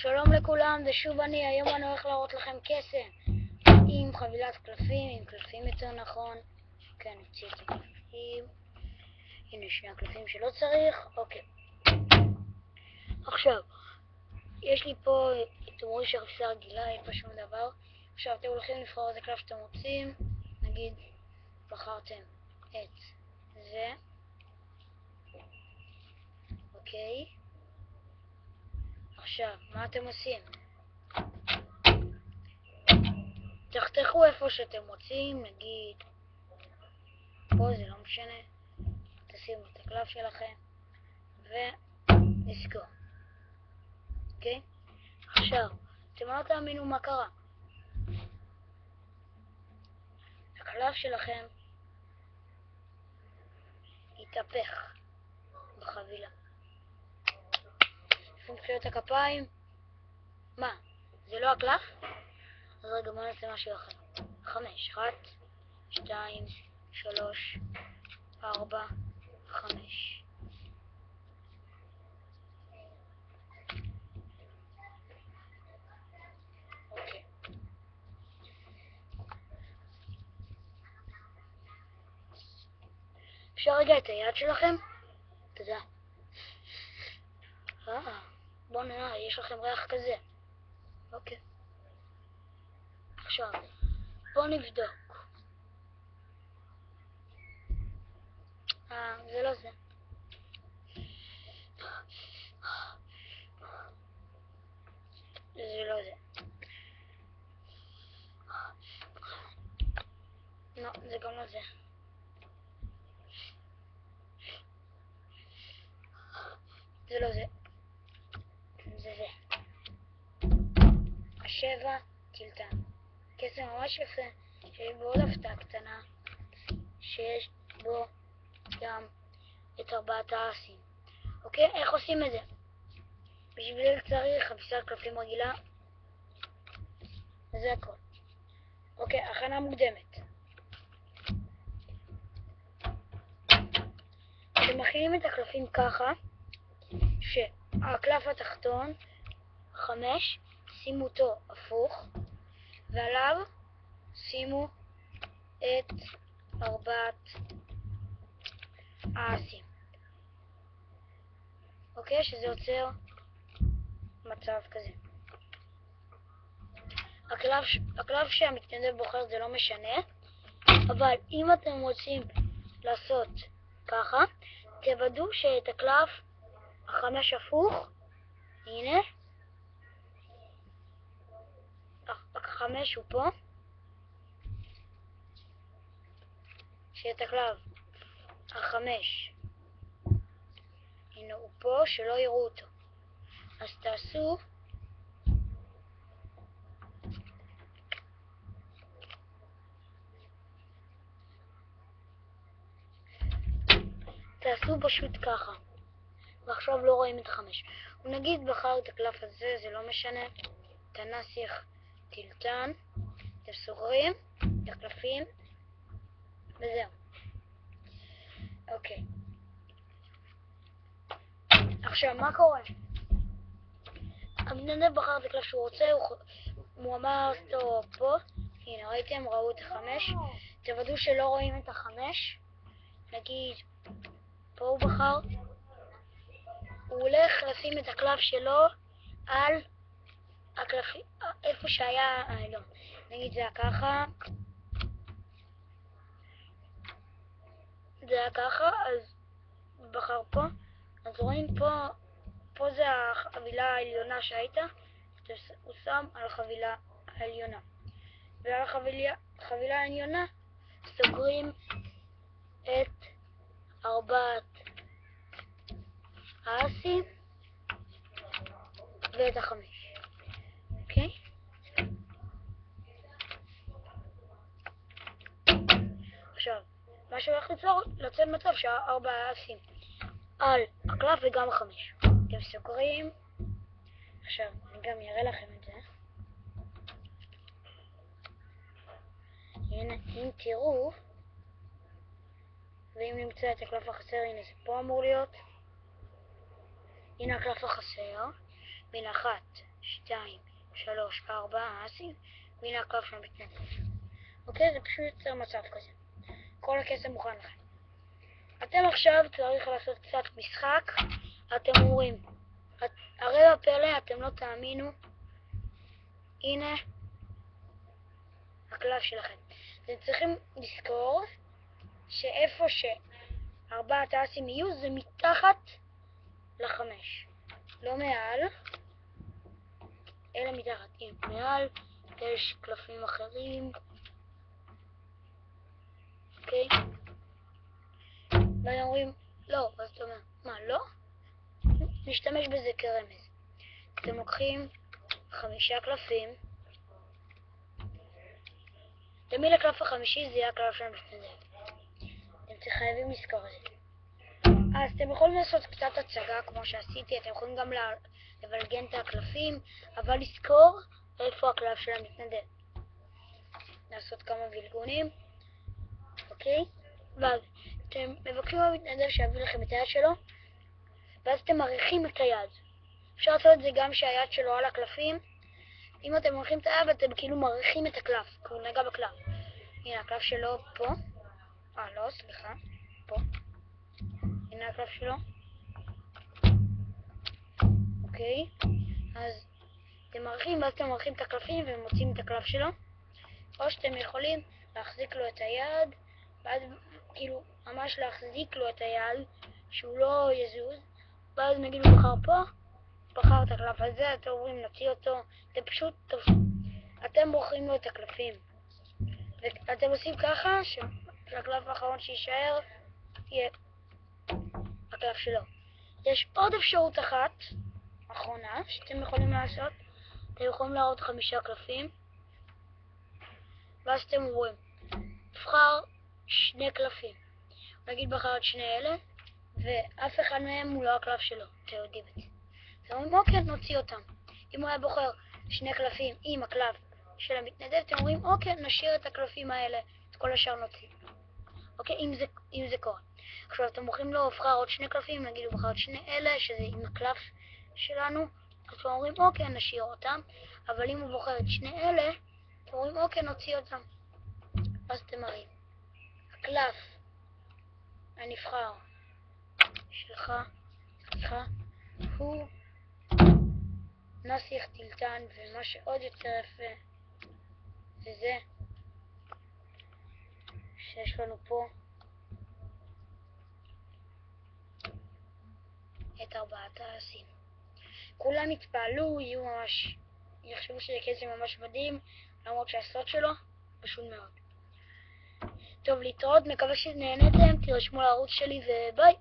שלום לכולם, זה שוב אני. היום אני הולך להראות לכם קסם עם חבילת קלפים, עם קלפים יותר נכון. כן, נוציא את הקלפים. הנה שני הקלפים שלא צריך. אוקיי. עכשיו, יש לי פה, אתם רואים שחפיסה רגילה, אין פה שום דבר. עכשיו אתם הולכים לבחור איזה קלף שאתם רוצים. נגיד, בחרתם את זה. אוקיי. עכשיו, מה אתם עושים? תחתכו איפה שאתם רוצים, נגיד פה, זה לא משנה. תשימו את הקלף שלכם ונסגור. אוקיי? עכשיו, אתם לא תאמינו מה קרה. הקלף שלכם התהפך בחבילה. איפה מחיאות הכפיים? מה? זה לא הקלף? אז רגע, בוא נעשה משהו אחר. 5, 1, 2, 3, 4, 5. אוקיי. אפשר רגע את היד שלכם? תודה. בואו נראה, יש לכם ריח כזה. אוקיי. עכשיו, בואו נבדוק. זה לא זה. זה לא זה. לא, זה גם לא זה. זה לא זה. זה זה. השבע טילטן. קסם ממש יפה, שיש בו עוד הפתעה קטנה, שיש בו גם את 4 האסים. אוקיי, איך עושים את זה? בשביל צריך חפיסת קלפים רגילה. זה הכל. אוקיי, הכנה מוקדמת. אתם מכינים את הקלפים ככה, שהקלף התחתון 5, שימו אותו הפוך, ועליו שימו את 4 האסים. אוקיי, שזה יוצר מצב כזה. הקלף שהמתנדב בוחר זה לא משנה, אבל אם אתם רוצים לעשות ככה, תוודאו שאת הקלף 5 הפוך, הנה, 5 הוא פה, שאת הקלף 5, הנה הוא פה, שלא יראו אותו. אז תעשו פשוט ככה, ועכשיו לא רואים את 5. ונגיד בחר את הקלף הזה, זה לא משנה, את הנסיך טילטן, אתם סוגרים את הקלפים, וזהו. אוקיי. עכשיו, מה קורה? המתנדב בחר את הקלף שהוא רוצה, הוא אמר אותו פה, הנה ראיתם, ראו את 5, תוודאו שלא רואים את 5, נגיד, פה הוא בחר, הוא הולך לשים את הקלף שלו על הקלף, איפה שהיה, לא, נגיד זה היה ככה, אז הוא בחר פה, אז רואים פה זה החבילה העליונה שהייתה, הוא שם על החבילה העליונה, ועל החבילה העליונה סוגרים את 4 האסים ואת 5. אוקיי? עכשיו, מה שהולך לצאת מצב שה4 האסים על הקלף וגם 5. אתם סוגרים. עכשיו, אני גם אראה לכם את זה. הנה, אם תראו, ואם נמצא את הקלף החסר, הנה זה פה אמור להיות. הנה הקלף החסר, בין 1, 2, 3, 4 אסים, והנה הקלף של המתנדב. אוקיי? זה פשוט יוצר מצב כזה. כל הקסם מוכן לכם. אתם עכשיו צריך לעשות קצת משחק. אתם אומרים, הרי בפלא אתם לא תאמינו, הנה הקלף שלכם. אתם צריכים לזכור שאיפה שארבעת האסים יהיו זה מתחת ל5, לא מעל, אלא מתחת. הנה, מעל יש קלפים אחרים, אוקיי? ואתם אומרים, לא, אז אתה אומר, מה, לא? נשתמש בזה כרמז. אתם לוקחים 5 קלפים, תמיד הקלף החמישי זה יהיה הקלף של המתנדב. אתם חייבים לזכור את זה. אז אתם יכולים לעשות קצת הצגה כמו שעשיתי, אתם יכולים גם לבלגן את הקלפים, אבל לזכור איפה הקלף של המתנדב. לעשות כמה בלגונים, אוקיי? ואז אתם מבקשים מהמתנדב שיביא לכם את היד שלו, ואז אתם מריחים את היד. אפשר לעשות את זה גם שהיד שלו על הקלפים. אם אתם מריחים את היד, אתם כאילו מריחים את הקלף, כי הוא נגע בקלף. הנה הקלף שלו פה. לא, סליחה. פה. הנה הקלף שלו. אוקיי. אז אתם מריחים, ואז אתם מריחים את הקלפים ומוצאים את הקלף שלו. או שאתם יכולים להחזיק לו את היד, ואז כאילו ממש להחזיק לו את היד, שהוא לא יזוז. ואז נגיד הוא בחר פה, בחר את הקלף הזה, אתם אומרים נוציא אותו. אתם בוחרים לו את הקלפים. ואתם עושים ככה שהקלף האחרון שישאר יהיה הקלף שלו. יש עוד אפשרות אחת, אחרונה, שאתם יכולים לעשות. אתם יכולים להראות 5 קלפים, ואז אתם אומרים, תבחר 2 קלפים. נגיד בחר את שני אלה, ואף אחד מהם הוא לא הקלף שלו. אתם יודעים את זה. אתם אומרים, אוקיי, נוציא אותם. אם הוא היה בוחר 2 קלפים עם הקלף של המתנדב, אתם אומרים, אוקיי, נשאיר את הקלפים האלה, את כל השאר נוציא. אוקיי, אם זה קורה. עכשיו אתם יכולים לו לבחר עוד 2 קלפים, נגיד הוא בחר את שני אלה, שזה עם הקלף שלנו, אז אתם אומרים, אוקיי, נשאיר אותם. אבל אם הוא בוחר את שני אלה, אתם אומרים, אוקיי, נוציא אותם. אז אתם מראים. הקלף הנבחר שלך, הוא נסיך טילטן, ומה שעוד יותר יפה זה שיש לנו פה את 4 האסים. כולם יתפעלו, יחשבו שזה קסם ממש מדהים, למרות שהסוד שלו פשוט מאוד. טוב, להתראות, מקווה שנהנתם, תירשמו לערוץ שלי וביי.